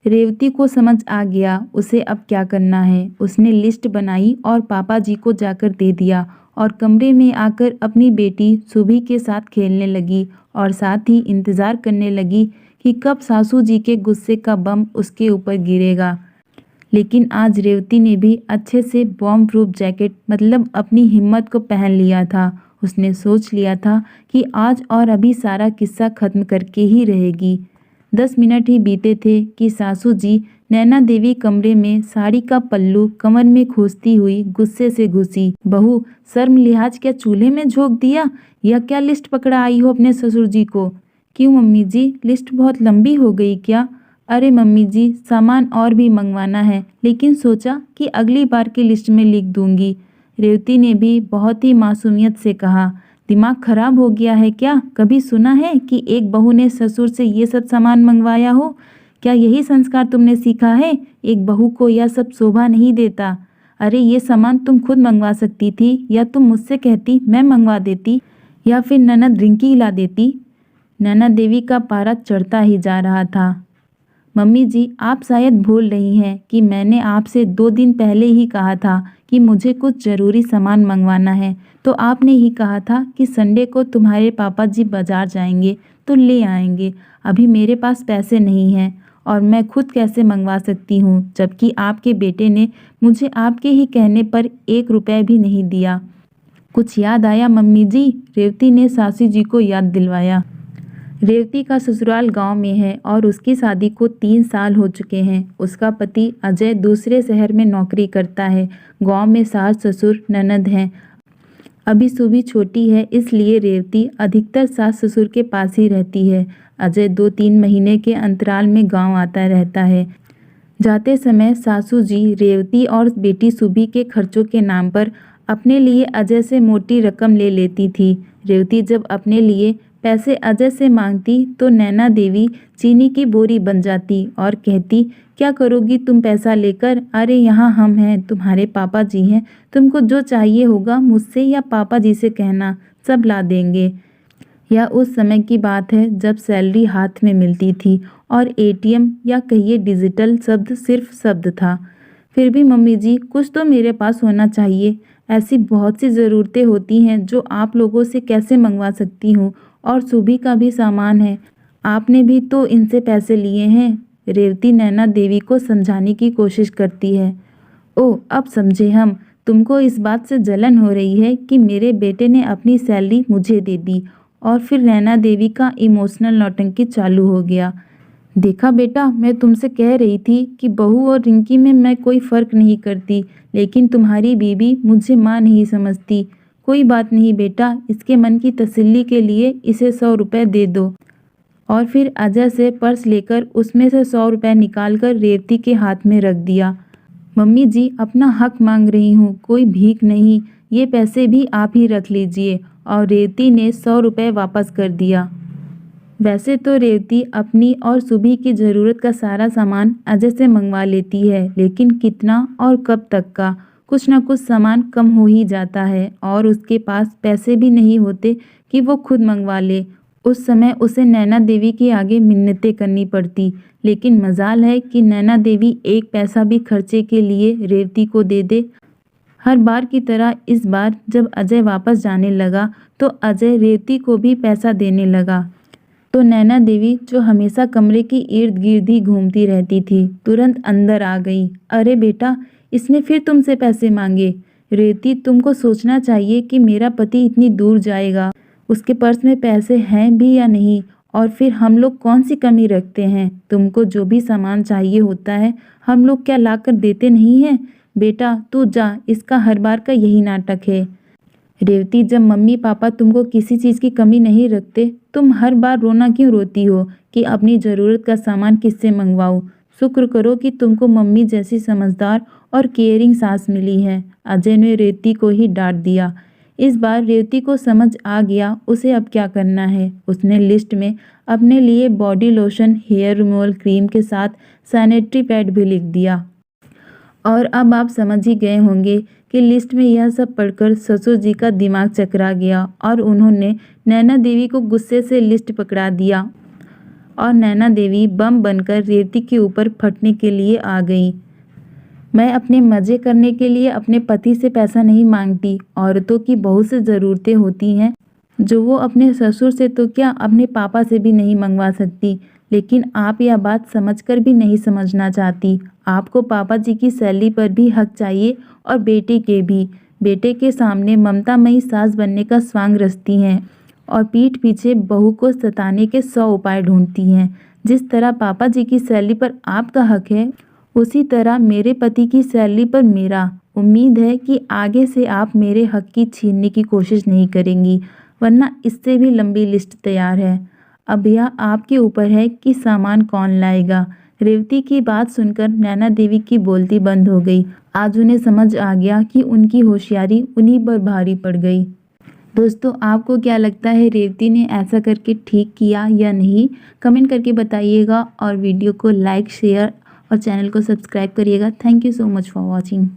रेवती को समझ आ गया उसे अब क्या करना है। उसने लिस्ट बनाई और पापा जी को जाकर दे दिया और कमरे में आकर अपनी बेटी सुभी के साथ खेलने लगी और साथ ही इंतज़ार करने लगी कि कब सासू जी के गुस्से का बम उसके ऊपर गिरेगा। लेकिन आज रेवती ने भी अच्छे से बॉम्ब प्रूफ जैकेट मतलब अपनी हिम्मत को पहन लिया था। उसने सोच लिया था कि आज और अभी सारा किस्सा खत्म करके ही रहेगी। 10 मिनट ही बीते थे कि सासू जी नैना देवी कमरे में साड़ी का पल्लू कमर में खोसती हुई गुस्से से घुसी। बहू, शर्म लिहाज क्या चूल्हे में झोंक दिया या क्या लिस्ट पकड़ा आई हो अपने ससुर जी को? क्यों मम्मी जी, लिस्ट बहुत लंबी हो गई क्या? अरे मम्मी जी, सामान और भी मंगवाना है, लेकिन सोचा कि अगली बार की लिस्ट में लिख दूंगी। रेवती ने भी बहुत ही मासूमियत से कहा। दिमाग खराब हो गया है क्या? कभी सुना है कि एक बहू ने ससुर से ये सब सामान मंगवाया हो? क्या यही संस्कार तुमने सीखा है? एक बहू को यह सब शोभा नहीं देता। अरे ये सामान तुम खुद मंगवा सकती थी, या तुम मुझसे कहती मैं मंगवा देती, या फिर ननद रिंकी ला देती। नैना देवी का पारा चढ़ता ही जा रहा था। मम्मी जी, आप शायद भूल रही हैं कि मैंने आपसे 2 दिन पहले ही कहा था कि मुझे कुछ ज़रूरी सामान मंगवाना है, तो आपने ही कहा था कि संडे को तुम्हारे पापा जी बाज़ार जाएंगे तो ले आएंगे। अभी मेरे पास पैसे नहीं हैं और मैं खुद कैसे मंगवा सकती हूँ, जबकि आपके बेटे ने मुझे आपके ही कहने पर 1 रुपये भी नहीं दिया। कुछ याद आया मम्मी जी? रेवती ने सासू जी को याद दिलवाया। रेवती का ससुराल गांव में है और उसकी शादी को 3 साल हो चुके हैं। उसका पति अजय दूसरे शहर में नौकरी करता है। गांव में सास ससुर ननद हैं। अभी सुभी छोटी है, इसलिए रेवती अधिकतर सास ससुर के पास ही रहती है। अजय 2-3 महीने के अंतराल में गांव आता रहता है। जाते समय सासू जी रेवती और बेटी सुभी के खर्चों के नाम पर अपने लिए अजय से मोटी रकम ले लेती थी। रेवती जब अपने लिए पैसे अजय से मांगती तो नैना देवी चीनी की बोरी बन जाती और कहती, क्या करोगी तुम पैसा लेकर? अरे यहाँ हम हैं, तुम्हारे पापा जी हैं, तुमको जो चाहिए होगा मुझसे या पापा जी से कहना, सब ला देंगे। यह उस समय की बात है जब सैलरी हाथ में मिलती थी और एटीएम या कहिए डिजिटल शब्द सिर्फ शब्द था। फिर भी मम्मी जी, कुछ तो मेरे पास होना चाहिए। ऐसी बहुत सी ज़रूरतें होती हैं जो आप लोगों से कैसे मंगवा सकती हूँ, और सुभी का भी सामान है, आपने भी तो इनसे पैसे लिए हैं। रेवती नैना देवी को समझाने की कोशिश करती है। ओह, अब समझे हम। तुमको इस बात से जलन हो रही है कि मेरे बेटे ने अपनी सैलरी मुझे दे दी। और फिर नैना देवी का इमोशनल नौटंकी चालू हो गया। देखा बेटा, मैं तुमसे कह रही थी कि बहू और रिंकी में मैं कोई फ़र्क नहीं करती, लेकिन तुम्हारी बीबी मुझे माँ नहीं समझती। कोई बात नहीं बेटा, इसके मन की तसल्ली के लिए इसे 100 रुपये दे दो। और फिर अजय से पर्स लेकर उसमें से 100 रुपये निकालकर रेवती के हाथ में रख दिया। मम्मी जी, अपना हक मांग रही हूँ, कोई भीख नहीं। ये पैसे भी आप ही रख लीजिए। और रेवती ने 100 रुपये वापस कर दिया। वैसे तो रेवती अपनी और सुभी की ज़रूरत का सारा सामान अजय से मंगवा लेती है, लेकिन कितना और कब तक का? कुछ ना कुछ सामान कम हो ही जाता है और उसके पास पैसे भी नहीं होते कि वो खुद मंगवा ले। उस समय उसे नैना देवी के आगे मिन्नतें करनी पड़ती, लेकिन मजाल है कि नैना देवी एक पैसा भी खर्चे के लिए रेवती को दे दे। हर बार की तरह इस बार जब अजय वापस जाने लगा तो अजय रेवती को भी पैसा देने लगा। तो नैना देवी, जो हमेशा कमरे के इर्द गिर्द ही घूमती रहती थी, तुरंत अंदर आ गई। अरे बेटा, इसने फिर तुमसे पैसे मांगे। रेवती, तुमको सोचना चाहिए कि मेरा पति इतनी दूर जाएगा, उसके पर्स में पैसे हैं भी या नहीं, और फिर हम लोग कौन सी कमी रखते हैं? तुमको जो भी सामान चाहिए होता है हम लोग क्या ला कर देते नहीं हैं? बेटा तू जा, इसका हर बार का यही नाटक है। रेवती, जब मम्मी पापा तुमको किसी चीज़ की कमी नहीं रखते, तुम हर बार रोना क्यों रोती हो कि अपनी ज़रूरत का सामान किससे मंगवाऊँ? शुक्र करो कि तुमको मम्मी जैसी समझदार और केयरिंग सास मिली है। अजय ने रेवती को ही डांट दिया। इस बार रेवती को समझ आ गया उसे अब क्या करना है। उसने लिस्ट में अपने लिए body lotion, hair removal cream के साथ सैनिटरी पैड भी लिख दिया। और अब आप समझ ही गए होंगे कि लिस्ट में यह सब पढ़कर ससुर जी का दिमाग चकरा गया और उन्होंने नैना देवी को गुस्से से लिस्ट पकड़ा दिया और नैना देवी बम बनकर रेवती के ऊपर फटने के लिए आ गई। मैं अपने मज़े करने के लिए अपने पति से पैसा नहीं मांगती। औरतों की बहुत सी ज़रूरतें होती हैं जो वो अपने ससुर से तो क्या अपने पापा से भी नहीं मंगवा सकती। लेकिन आप यह बात समझकर भी नहीं समझना चाहती। आपको पापा जी की सैलरी पर भी हक चाहिए और बेटे के भी। बेटे के सामने ममतामयी सास बनने का स्वांग रचती हैं और पीठ पीछे बहू को सताने के 100 उपाय ढूंढती हैं। जिस तरह पापा जी की सैलरी पर आपका हक है, उसी तरह मेरे पति की सैलरी पर मेरा। उम्मीद है कि आगे से आप मेरे हक की छीनने की कोशिश नहीं करेंगी, वरना इससे भी लंबी लिस्ट तैयार है। अब यह आपके ऊपर है कि सामान कौन लाएगा। रेवती की बात सुनकर नैना देवी की बोलती बंद हो गई। आज उन्हें समझ आ गया कि उनकी होशियारी उन्हीं पर भारी पड़ गई। दोस्तों, आपको क्या लगता है, रेवती ने ऐसा करके ठीक किया या नहीं? कमेंट करके बताइएगा और वीडियो को लाइक, शेयर और चैनल को सब्सक्राइब करिएगा। Thank you so much for watching.